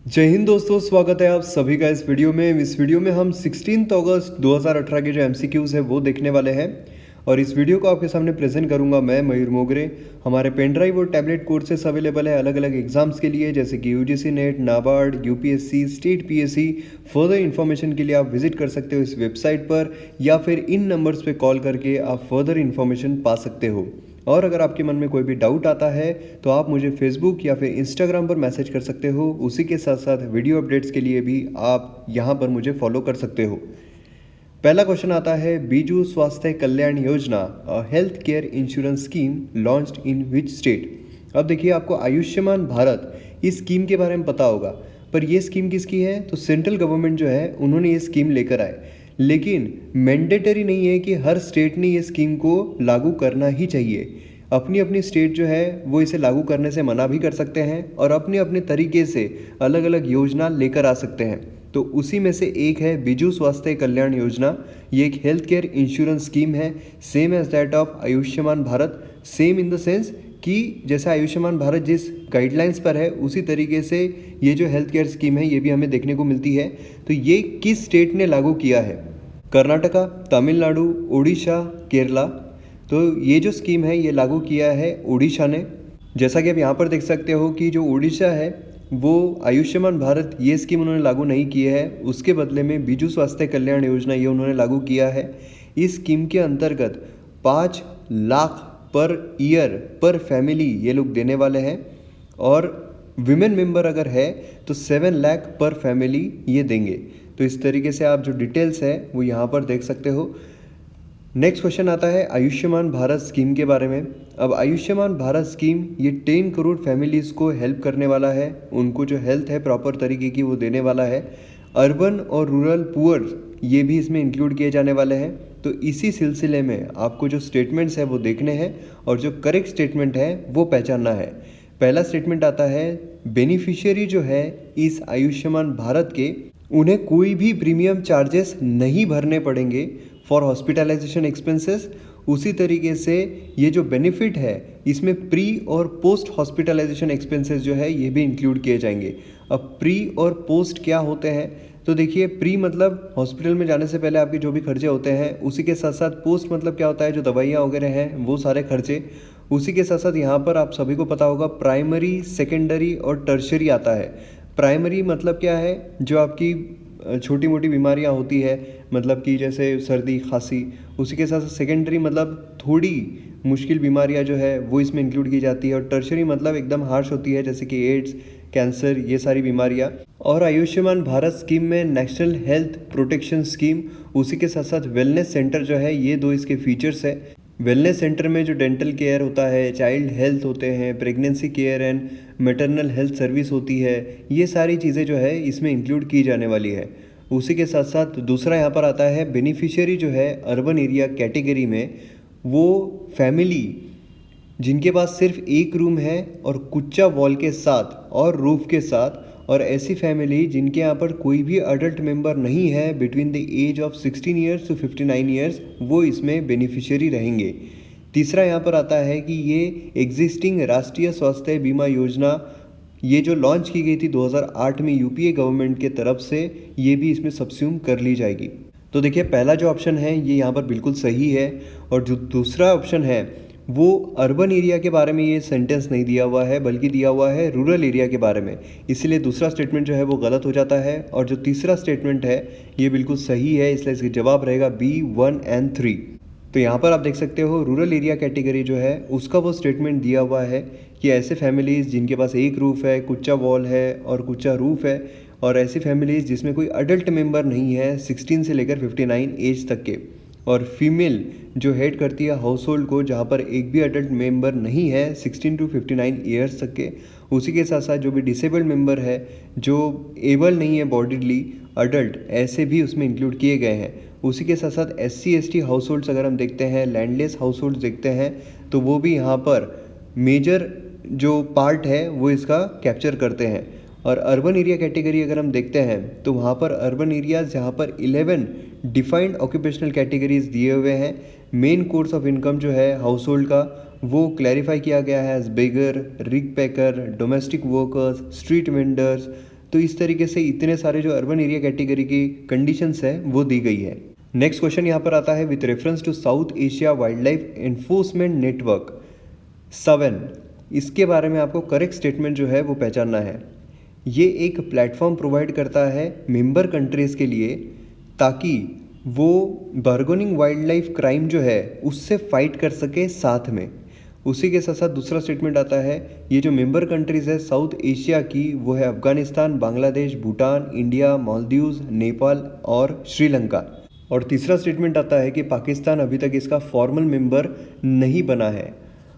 जय हिंद दोस्तों, स्वागत है आप सभी का इस वीडियो में। इस वीडियो में हम 16 अगस्त 2018 के जो एमसीक्यूज़ है वो देखने वाले हैं और इस वीडियो को आपके सामने प्रेजेंट करूंगा मैं मयूर मोगरे। हमारे पेन ड्राइव और टैबलेट कोर्सेस अवेलेबल है अलग अलग एग्जाम्स के लिए, जैसे कि UGC net, NABARD, UPSC, state PSC. Further information के लिए आप विजिट कर सकते हो इस वेबसाइट पर या फिर इन नंबर्स पे कॉल करके आप फर्दर इन्फॉर्मेशन पा सकते हो। और अगर आपके मन में कोई भी डाउट आता है तो आप मुझे फेसबुक या फिर इंस्टाग्राम पर मैसेज कर सकते हो। उसी के साथ साथ वीडियो अपडेट्स के लिए भी आप यहाँ पर मुझे फॉलो कर सकते हो। पहला क्वेश्चन आता है, बीजू स्वास्थ्य कल्याण योजना अ health care insurance scheme launched in which state. अब देखिए, आपको आयुष्मान भारत इस स्कीम के बारे में पता होगा, पर ये स्कीम किसकी है? तो सेंट्रल गवर्नमेंट जो है उन्होंने ये स्कीम लेकर आए, लेकिन मैंडेटरी नहीं है कि हर स्टेट ने ये स्कीम को लागू करना ही चाहिए। अपनी अपनी स्टेट जो है वो इसे लागू करने से मना भी कर सकते हैं और अपने अपने तरीके से अलग अलग योजना लेकर आ सकते हैं। तो उसी में से एक है बिजू स्वास्थ्य कल्याण योजना। ये एक हेल्थ केयर इंश्योरेंस स्कीम है, same as that of Ayushman Bharat. Same in the sense कि जैसे आयुष्मान भारत जिस गाइडलाइंस पर है उसी तरीके से ये जो हेल्थ केयर स्कीम है ये भी हमें देखने को मिलती है। तो ये किस स्टेट ने लागू किया है? कर्नाटका, तमिलनाडु, उड़ीसा, केरला। तो ये जो स्कीम है ये लागू किया है उड़ीसा ने। जैसा कि आप यहाँ पर देख सकते हो कि जो उड़ीसा है वो आयुष्मान भारत ये स्कीम उन्होंने लागू नहीं की है, उसके बदले में बिजू स्वास्थ्य कल्याण योजना ये उन्होंने लागू किया है। इस स्कीम के अंतर्गत 5 लाख पर ईयर पर फैमिली ये लोग देने वाले हैं और विमेन मेंबर अगर है तो 7 लाख पर फैमिली ये देंगे। तो इस तरीके से आप जो डिटेल्स है वो यहाँ पर देख सकते हो। नेक्स्ट क्वेश्चन आता है आयुष्मान भारत स्कीम के बारे में। अब आयुष्मान भारत स्कीम ये 10 करोड़ फैमिलीज़ को हेल्प करने वाला है, उनको जो हेल्थ है प्रॉपर तरीके की वो देने वाला है। अर्बन और रूरल पुअर ये भी इसमें इंक्लूड किए जाने वाले हैं। तो इसी सिलसिले में आपको जो स्टेटमेंट्स हैं वो देखने हैं और जो करेक्ट स्टेटमेंट है वो पहचानना है। पहला स्टेटमेंट आता है, बेनिफिशियरी जो है इस आयुष्मान भारत के, उन्हें कोई भी प्रीमियम चार्जेस नहीं भरने पड़ेंगे फॉर हॉस्पिटलाइजेशन एक्सपेंसेस। उसी तरीके से ये जो बेनिफिट है इसमें प्री और पोस्ट हॉस्पिटलाइजेशन एक्सपेंसेस जो है ये भी इंक्लूड किए जाएंगे। अब प्री और पोस्ट क्या होते हैं? तो देखिए, प्री मतलब हॉस्पिटल में जाने से पहले आपके जो भी खर्चे होते हैं, उसी के साथ साथ पोस्ट मतलब क्या होता है, जो दवाइयाँ वगैरह हैं वो सारे खर्चे। उसी के साथ साथ यहाँ पर आप सभी को पता होगा प्राइमरी, सेकेंडरी और टर्शरी आता है। प्राइमरी मतलब क्या है, जो आपकी छोटी मोटी बीमारियां होती है, मतलब कि जैसे सर्दी खांसी। उसी के साथ साथ सेकेंडरी मतलब थोड़ी मुश्किल बीमारियां जो है वो इसमें इंक्लूड की जाती है और टर्शरी मतलब एकदम हार्श होती है, जैसे कि एड्स, कैंसर, ये सारी बीमारियां। और आयुष्मान भारत स्कीम में नेशनल हेल्थ प्रोटेक्शन स्कीम, उसी के साथ साथ वेलनेस सेंटर जो है, ये दो इसके फीचर्स है। वेलनेस सेंटर में जो डेंटल केयर होता है, चाइल्ड हेल्थ होते हैं, pregnancy care and maternal health service होती है, ये सारी चीज़ें जो है इसमें इंक्लूड की जाने वाली है। उसी के साथ साथ दूसरा यहाँ पर आता है, बेनिफिशियरी जो है अर्बन एरिया कैटेगरी में, वो फैमिली जिनके पास सिर्फ एक रूम है और कुच्चा वॉल के साथ और रूफ के साथ, और ऐसी फैमिली जिनके यहाँ पर कोई भी अडल्ट मेंबर नहीं है between the age of 16 years to 59 years, वो इसमें बेनिफिशियरी रहेंगे। तीसरा यहाँ पर आता है कि ये एग्जिस्टिंग राष्ट्रीय स्वास्थ्य बीमा योजना, ये जो लॉन्च की गई थी 2008 में यूपीए गवर्नमेंट के तरफ से, ये भी इसमें सब्स्यूम कर ली जाएगी। तो देखिए, पहला जो ऑप्शन है ये यहाँ पर बिल्कुल सही है और जो दूसरा ऑप्शन है वो अर्बन एरिया के बारे में ये सेंटेंस नहीं दिया हुआ है, बल्कि दिया हुआ है रूरल एरिया के बारे में, इसलिए दूसरा स्टेटमेंट जो है वो गलत हो जाता है। और जो तीसरा स्टेटमेंट है ये बिल्कुल सही है, इसलिए इसका जवाब रहेगा बी 1 और 3। तो यहाँ पर आप देख सकते हो रूरल एरिया कैटेगरी जो है उसका वो स्टेटमेंट दिया हुआ है कि ऐसे फैमिलीज़ जिनके पास एक रूफ़ है, कुच्चा वॉल है और कुच्चा रूफ़ है, और ऐसी फैमिलीज़ जिसमें कोई अडल्ट मेंबर नहीं है 16 से लेकर 59 एज तक के, और फीमेल जो हेड करती है हाउस होल्ड को, जहाँ पर एक भी अडल्ट मेंबर नहीं है 16 टू 59 ईयर्स तक के। उसी के साथ साथ जो भी डिसेबल्ड मेंबर है, जो एबल नहीं है बॉडीली अडल्ट, ऐसे भी उसमें इंक्लूड किए गए हैं। उसी के साथ साथ SC/ST हाउस होल्ड्स अगर हम देखते हैं, लैंडलेस हाउस होल्ड्स देखते हैं, तो वो भी यहाँ पर मेजर जो पार्ट है वो इसका कैप्चर करते हैं। और अर्बन एरिया कैटेगरी अगर हम देखते हैं तो वहाँ पर अर्बन एरियाज़ जहाँ पर 11 डिफाइंड ऑक्यूपेशनल कैटेगरीज दिए हुए हैं। मेन कोर्स ऑफ इनकम जो है हाउस होल्ड का वो क्लैरिफाई किया गया है एज बेगर, रिग पैकर, डोमेस्टिक वर्कर्स, स्ट्रीट वेंडर्स, तो इस तरीके से इतने सारे जो अर्बन एरिया कैटेगरी की कंडीशंस है वो दी गई है। नेक्स्ट क्वेश्चन यहाँ पर आता है, with reference to South Asia wildlife enforcement network 7, इसके बारे में आपको करेक्ट स्टेटमेंट जो है वो पहचानना है। ये एक प्लेटफॉर्म प्रोवाइड करता है मेंबर कंट्रीज़ के लिए ताकि वो बार्गेनिंग वाइल्ड लाइफ क्राइम जो है उससे फाइट कर सके साथ में। उसी के साथ साथ दूसरा स्टेटमेंट आता है, ये जो मेंबर कंट्रीज़ है साउथ एशिया की वो है अफगानिस्तान, बांग्लादेश, भूटान, इंडिया, मालदीव्स, नेपाल और श्रीलंका। और तीसरा स्टेटमेंट आता है कि पाकिस्तान अभी तक इसका फॉर्मल मेंबर नहीं बना है।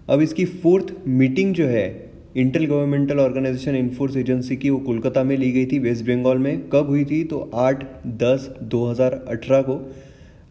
अब इसकी 4th मीटिंग जो है intergovernmental organisation enforce agency की वो कोलकाता में ली गई थी, वेस्ट बंगाल में। कब हुई थी? तो 8/10/2018 को।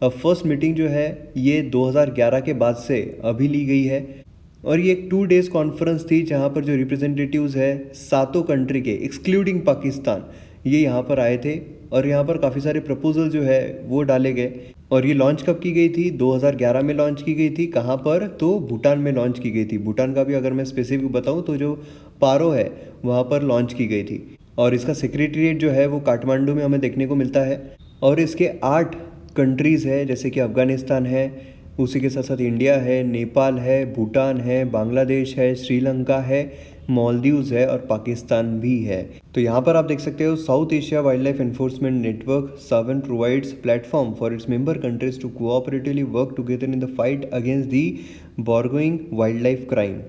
अब फर्स्ट मीटिंग जो है ये 2011 के बाद से अभी ली गई है और ये एक 2 डेज़ कॉन्फ्रेंस थी जहाँ पर जो रिप्रेजेंटेटिव्स है 7 कंट्री के एक्सक्लूडिंग पाकिस्तान ये यहाँ पर आए थे और यहाँ पर काफ़ी सारे प्रपोजल जो है वो डाले गए। और ये लॉन्च कब की गई थी? 2011 में लॉन्च की गई थी। कहाँ पर? तो भूटान में लॉन्च की गई थी। भूटान का भी अगर मैं स्पेसिफिक बताऊँ तो जो पारो है वहाँ पर लॉन्च की गई थी और इसका सेक्रेटरीट जो है वो काठमांडू में हमें देखने को मिलता है। और इसके 8 कंट्रीज़ है, जैसे कि अफगानिस्तान है, उसी के साथ साथ इंडिया है, नेपाल है, भूटान है, बांग्लादेश है, श्रीलंका है, मालदीव्स है और पाकिस्तान भी है। तो यहाँ पर आप देख सकते हो South Asia wildlife enforcement network 7 provides platform for its member countries to cooperatively work together in the fight against the bargaining wildlife crime.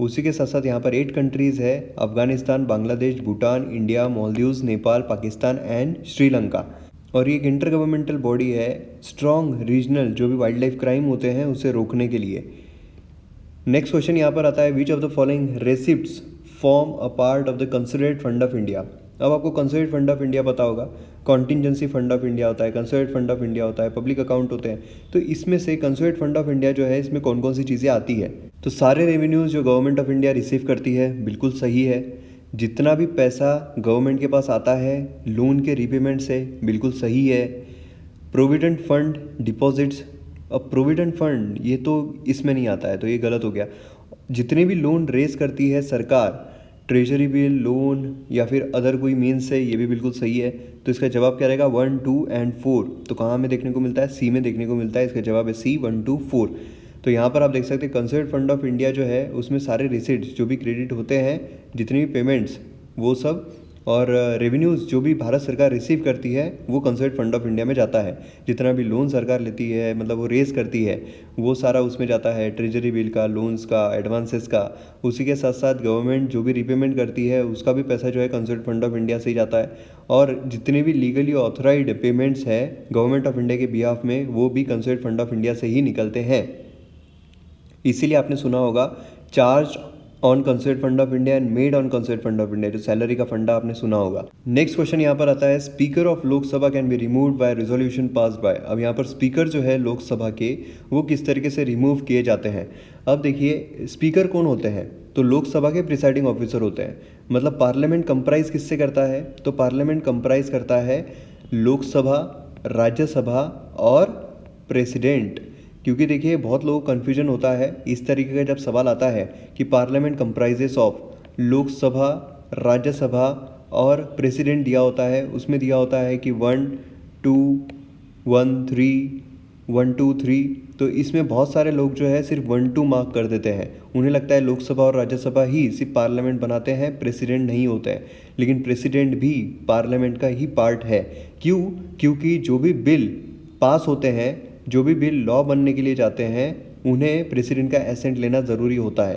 उसी के साथ साथ यहाँ पर 8 कंट्रीज़ है, अफगानिस्तान, बांग्लादेश, भूटान, इंडिया, मालदीव्स, नेपाल, पाकिस्तान एंड श्रीलंका। और ये एक इंटर गवर्नमेंटल बॉडी है स्ट्रॉन्ग रीजनल जो भी वाइल्ड लाइफ क्राइम होते हैं उसे रोकने के लिए। नेक्स्ट क्वेश्चन यहाँ पर आता है, which of the following रेसिप्ट्स form a part of the consolidated fund of India. अब आपको कंसोलिडेटेड फंड ऑफ इंडिया पता होगा, कॉन्टिजेंसी फंड ऑफ इंडिया होता है, कंसोलिडेटेड फंड ऑफ इंडिया होता है, पब्लिक अकाउंट होते हैं। तो इसमें से कंसोलिडेटेड फंड ऑफ इंडिया जो है इसमें कौन कौन सी चीज़ें आती है? तो सारे रेवेन्यूज़ जो गवर्नमेंट ऑफ इंडिया रिसीव करती है, बिल्कुल सही है। जितना भी पैसा गवर्नमेंट के पास आता है लोन के रीपेमेंट से, बिल्कुल सही है। प्रोविडेंट फंड डिपॉजिट्स, अब प्रोविडेंट फंड ये तो इसमें नहीं आता है तो ये गलत हो गया। जितने भी लोन रेज करती है सरकार, ट्रेजरी बिल, लोन या फिर अदर कोई मीन्स से, ये भी बिल्कुल सही है। तो इसका जवाब क्या रहेगा? 1, 2 एंड 4। तो कहाँ में देखने को मिलता है? सी में देखने को मिलता है। इसका जवाब है सी, 1, 2, 4। तो यहाँ पर आप देख सकते हैं कंसोलिडेटेड फंड ऑफ इंडिया जो है उसमें सारे रिसीट्स जो भी क्रेडिट होते हैं, जितनी भी पेमेंट्स वो सब और रेवेन्यूज़ जो भी भारत सरकार रिसीव करती है वो कंसोलिडेटेड फंड ऑफ इंडिया में जाता है। जितना भी लोन सरकार लेती है, मतलब वो रेज करती है, वो सारा उसमें जाता है, ट्रेजरी बिल का, लोन्स का, एडवांसेस का। उसी के साथ साथ गवर्नमेंट जो भी रीपेमेंट करती है उसका भी पैसा जो है कंसोलिडेटेड फंड ऑफ इंडिया से ही जाता है। और जितने भी लीगली ऑथराइज्ड पेमेंट्स है गवर्नमेंट ऑफ इंडिया के बिहाफ में वो भी कंसोलिडेटेड फंड ऑफ इंडिया से ही निकलते हैं। इसीलिए आपने सुना होगा charge on consolidated fund of India and made on consolidated fund of India, जो सैलरी का फंडा आपने सुना होगा। नेक्स्ट क्वेश्चन यहाँ पर आता है, speaker of Lok Sabha can be removed by resolution passed by. अब यहाँ पर स्पीकर जो है लोकसभा के वो किस तरीके से रिमूव किए जाते हैं। अब देखिए स्पीकर कौन होते हैं? तो लोकसभा के प्रिसाइडिंग ऑफिसर होते हैं। मतलब पार्लियामेंट कंप्राइज किससे करता है? तो पार्लियामेंट कंप्राइज करता है लोकसभा, राज्यसभा और प्रेसिडेंट। क्योंकि देखिए बहुत लोगों को कन्फ्यूजन होता है इस तरीके का जब सवाल आता है कि parliament comprises of Lok Sabha, Rajya Sabha और प्रेसिडेंट दिया होता है, उसमें दिया होता है कि 1, 2, 1, 3, 1, 2, 3। तो इसमें बहुत सारे लोग जो है सिर्फ 1, 2 मार्क कर देते हैं। उन्हें लगता है लोकसभा और राज्यसभा ही सिर्फ पार्लियामेंट बनाते हैं, प्रेसिडेंट नहीं होते हैं। लेकिन प्रेसिडेंट भी पार्लियामेंट का ही पार्ट है। क्यों? क्योंकि जो भी बिल पास होते हैं, जो भी बिल लॉ बनने के लिए जाते हैं, उन्हें प्रेसिडेंट का एसेंट लेना ज़रूरी होता है।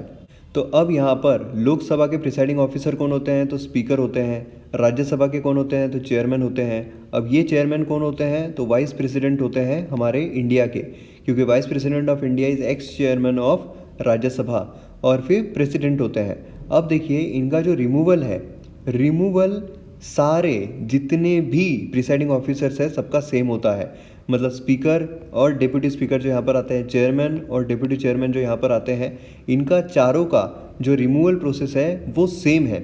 तो अब यहाँ पर लोकसभा के प्रिसाइडिंग ऑफिसर कौन होते हैं? तो स्पीकर होते हैं। राज्यसभा के कौन होते हैं? तो चेयरमैन होते हैं। अब ये चेयरमैन कौन होते हैं? तो वाइस प्रेसिडेंट होते हैं हमारे इंडिया के, क्योंकि vice president of India is x chairman of Rajya Sabha. और फिर प्रेसिडेंट होते हैं। अब देखिए इनका जो रिमूवल है, रिमूवल सारे जितने भी प्रिसाइडिंग ऑफिसर्स है सबका सेम होता है। मतलब स्पीकर और डिप्यूटी स्पीकर जो यहाँ पर आते हैं, चेयरमैन और डिप्यूटी चेयरमैन जो यहाँ पर आते हैं, इनका चारों का जो रिमूवल प्रोसेस है वो सेम है।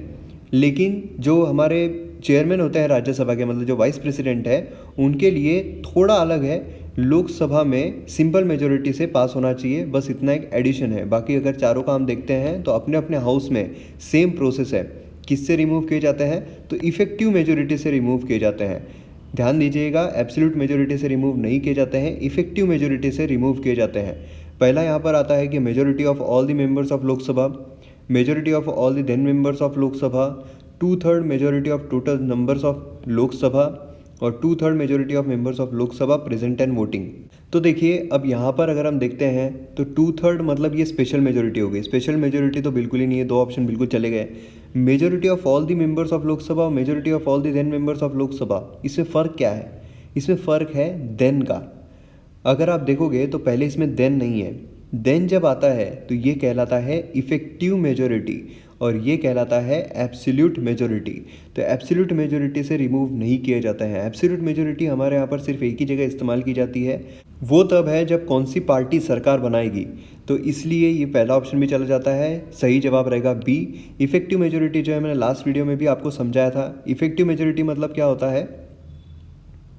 लेकिन जो हमारे चेयरमैन होते हैं राज्यसभा के, मतलब जो वाइस प्रेसिडेंट है, उनके लिए थोड़ा अलग है। लोकसभा में सिंपल मेजोरिटी से पास होना चाहिए, बस इतना एक एडिशन है। बाकी अगर चारों का हम देखते हैं तो अपने अपने हाउस में सेम प्रोसेस है। किससे रिमूव किए जाते हैं? तो इफ़ेक्टिव मेजोरिटी से रिमूव किए जाते हैं। ध्यान दीजिएगा, एब्सोल्यूट मेजोरिटी से रिमूव नहीं किए जाते हैं, इफ़ेक्टिव मेजोरिटी से रिमूव किए जाते हैं। पहला यहाँ पर आता है कि majority of all the members of Lok Sabha, majority of all the then members of Lok Sabha, 2/3 majority of total numbers of Lok Sabha और 2/3 majority of members of Lok Sabha present and voting. तो देखिए अब यहाँ पर अगर हम देखते हैं तो 2/3 मतलब ये स्पेशल मेजोरिटी हो गई। स्पेशल मेजोरिटी तो बिल्कुल ही नहीं है, दो ऑप्शन बिल्कुल चले गए। Majority of all the members of Lok Sabha और majority of all the then members of Lok Sabha, इसमें फ़र्क क्या है? इसमें फ़र्क है देन का। अगर आप देखोगे तो पहले इसमें देन नहीं है, देन जब आता है तो ये कहलाता है इफ़ेक्टिव मेजोरिटी और ये कहलाता है एब्सोल्यूट मेजोरिटी। तो एब्सोल्यूट मेजोरिटी से रिमूव नहीं किए जाते हैं। एब्सोल्यूट मेजोरिटी हमारे यहाँ पर सिर्फ एक ही जगह इस्तेमाल की जाती है, वो तब है जब कौन सी पार्टी सरकार बनाएगी। तो इसलिए ये पहला ऑप्शन भी चला जाता है। सही जवाब रहेगा बी, इफ़ेक्टिव मेजोरिटी। जो है मैंने लास्ट वीडियो में भी आपको समझाया था। इफ़ेक्टिव मेजोरिटी मतलब क्या होता है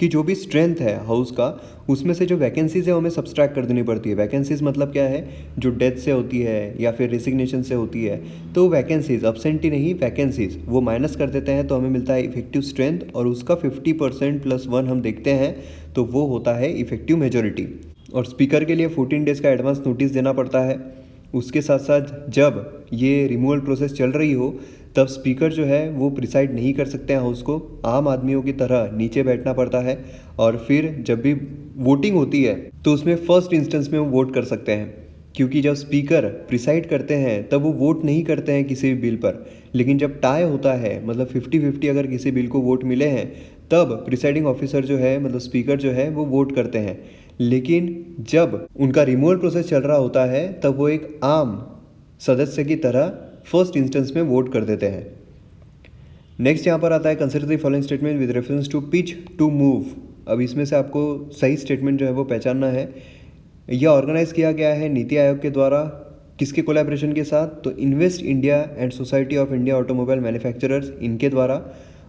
कि जो भी स्ट्रेंथ है हाउस का, उसमें से जो वैकेंसीज़ है हमें सब्सट्रैक्ट कर देनी पड़ती है। वैकेंसीज़ मतलब क्या है? जो डेथ से होती है या फिर रिसिग्नेशन से होती है, तो वैकेंसीज़, अब्सेंटी नहीं, वैकेंसीज़ वो माइनस कर देते हैं तो हमें मिलता है इफेक्टिव स्ट्रेंथ और उसका 50% + 1 हम देखते हैं तो वो होता है इफेक्टिव मेजोरिटी। और स्पीकर के लिए 14 डेज़ का एडवांस नोटिस देना पड़ता है। उसके साथ साथ जब ये रिमूवल प्रोसेस चल रही हो तब स्पीकर जो है वो प्रिसाइड नहीं कर सकते हैं हाउस को, आम आदमियों की तरह नीचे बैठना पड़ता है। और फिर जब भी वोटिंग होती है तो उसमें फर्स्ट इंस्टेंस में वो वोट कर सकते हैं, क्योंकि जब स्पीकर प्रिसाइड करते हैं तब वो वोट नहीं करते हैं किसी भी बिल पर। लेकिन जब टाई होता है, मतलब 50-50 अगर किसी बिल को वोट मिले हैं, तब प्रिसाइडिंग ऑफिसर जो है, मतलब स्पीकर जो है, वो वोट करते हैं। लेकिन जब उनका रिमूवल प्रोसेस चल रहा होता है तब वो एक आम सदस्य की तरह फर्स्ट इंस्टेंस में वोट कर देते हैं। नेक्स्ट यहाँ पर आता है consider the following statement with reference to pitch to move. अब इसमें से आपको सही स्टेटमेंट जो है वो पहचानना है। यह ऑर्गेनाइज किया गया है नीति आयोग के द्वारा, किसके कोलैबोरेशन के साथ? तो invest India and society of India automobile manufacturers, इनके द्वारा।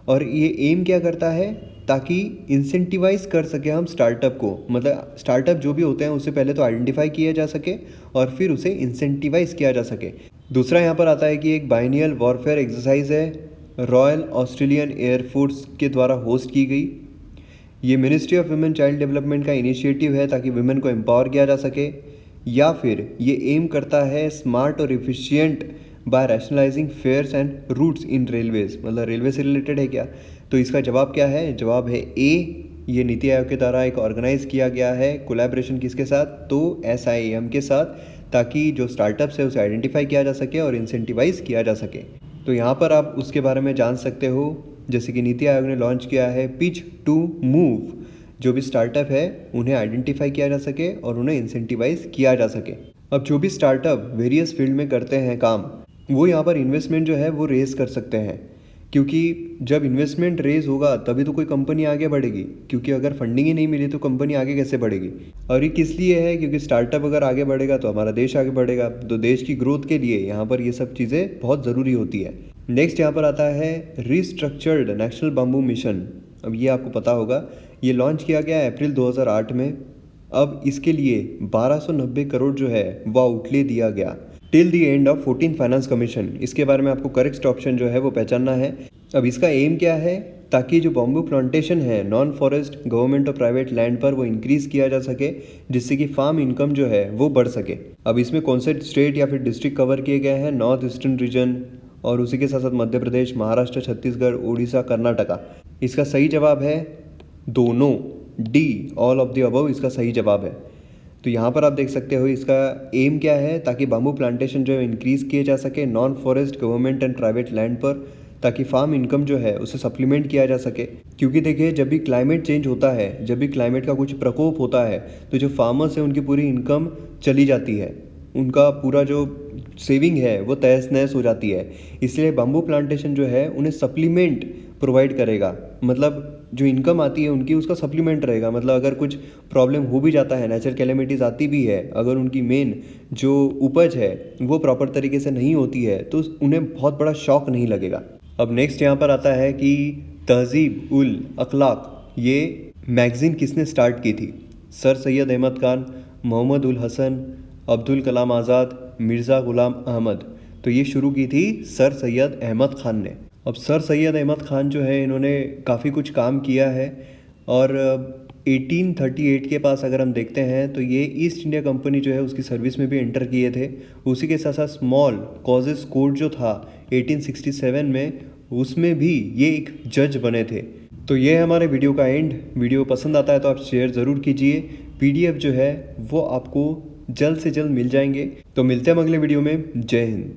और ये एम क्या करता है? ताकि इंसेंटिवाइज कर सके हम स्टार्टअप को, मतलब स्टार्टअप जो भी होते हैं उससे पहले तो आइडेंटिफाई किया जा सके और फिर उसे इंसेंटिवाइज किया जा सके। दूसरा यहाँ पर आता है कि एक बाइनियल वॉरफेयर एक्सरसाइज है, रॉयल ऑस्ट्रेलियन एयरफोर्स के द्वारा होस्ट की गई। ये ministry of women child development का इनिशिएटिव है ताकि वुमेन को एम्पावर किया जा सके। या फिर ये एम करता है स्मार्ट और efficient by rationalising fares and routes in railways, मतलब रेलवे से रिलेटेड है क्या? तो इसका जवाब क्या है? जवाब है ए, ये नीति आयोग के द्वारा एक ऑर्गेनाइज किया गया है। कोलैबोरेशन किसके साथ? तो SIAM के साथ, ताकि जो स्टार्टअप्स है उसे आइडेंटिफाई किया जा सके और इंसेंटिवाइज किया जा सके। तो यहाँ पर आप उसके बारे में जान सकते हो, जैसे कि नीति आयोग ने लॉन्च किया है पिच टू मूव, जो भी स्टार्टअप है उन्हें आइडेंटिफाई किया जा सके और उन्हें इंसेंटिवाइज किया जा सके। अब जो भी स्टार्टअप वेरियस फील्ड में करते हैं काम, वो यहाँ पर इन्वेस्टमेंट जो है वो रेज कर सकते हैं, क्योंकि जब इन्वेस्टमेंट रेज होगा तभी तो कोई कंपनी आगे बढ़ेगी, क्योंकि अगर फंडिंग ही नहीं मिली तो कंपनी आगे कैसे बढ़ेगी? और ये किस लिए है? क्योंकि स्टार्टअप अगर आगे बढ़ेगा तो हमारा देश आगे बढ़ेगा, तो देश की ग्रोथ के लिए यहाँ पर ये सब चीज़ें बहुत ज़रूरी होती है। नेक्स्ट यहाँ पर आता है रिस्ट्रक्चर्ड नेशनल बाम्बू मिशन। अब ये आपको पता होगा, ये लॉन्च किया गया अप्रैल 2008 में। अब इसके लिए 1290 करोड़ जो है वो आउटले दिया गया till the end of 14 finance commission. इसके बारे में आपको करेक्ट ऑप्शन जो है वो पहचानना है। अब इसका एम क्या है? ताकि जो बॉम्बू प्लांटेशन है नॉन फॉरेस्ट गवर्नमेंट और प्राइवेट लैंड पर, वो इंक्रीज़ किया जा सके, जिससे कि फार्म इनकम जो है वो बढ़ सके। अब इसमें कौन से स्टेट या फिर डिस्ट्रिक्ट कवर किए गए हैं? नॉर्थ ईस्टर्न रीजन और उसी के साथ साथ मध्य प्रदेश, महाराष्ट्र, छत्तीसगढ़, उड़ीसा, कर्नाटका। इसका सही जवाब है दोनों, D, all of the above इसका सही जवाब है। तो यहाँ पर आप देख सकते हो इसका एम क्या है, ताकि बाम्बू प्लांटेशन जो है इंक्रीज़ किए जा सके non forest government and private land पर, ताकि फार्म इनकम जो है उसे सप्लीमेंट किया जा सके। क्योंकि देखिए जब भी क्लाइमेट चेंज होता है, जब भी क्लाइमेट का कुछ प्रकोप होता है, तो जो फार्मर्स हैं उनकी पूरी इनकम चली जाती है, उनका पूरा जो सेविंग है वो तहस नहस हो जाती है। इसलिए बाम्बू प्लांटेशन जो है उन्हें सप्लीमेंट प्रोवाइड करेगा, मतलब जो इनकम आती है उनकी उसका सप्लीमेंट रहेगा। मतलब अगर कुछ प्रॉब्लम हो भी जाता है, नेचुरल कैलेमिटीज़ आती भी है, अगर उनकी मेन जो उपज है वो प्रॉपर तरीके से नहीं होती है तो उन्हें बहुत बड़ा शॉक नहीं लगेगा। अब नेक्स्ट यहाँ पर आता है कि तहजीब उल अखलाक, ये मैगज़ीन किसने स्टार्ट की थी? सर सैयद अहमद खान, मोहम्मद उल हसन, अब्दुल कलाम आज़ाद, मिर्ज़ा ग़ुलाम अहमद। तो ये शुरू की थी सर सैयद अहमद खान ने। अब सर सैयद अहमद ख़ान जो है इन्होंने काफ़ी कुछ काम किया है और 1838 के पास अगर हम देखते हैं तो ये ईस्ट इंडिया कंपनी जो है उसकी सर्विस में भी एंटर किए थे। उसी के साथ साथ स्मॉल कॉजेस कोर्ट जो था 1867 में, उसमें भी ये एक जज बने थे। तो ये है हमारे वीडियो का एंड। वीडियो पसंद आता है तो आप शेयर ज़रूर कीजिए। पीडीएफ जो है वो आपको जल्द से जल्द मिल जाएंगे। तो मिलते हैं हम अगले वीडियो में। जय हिंद।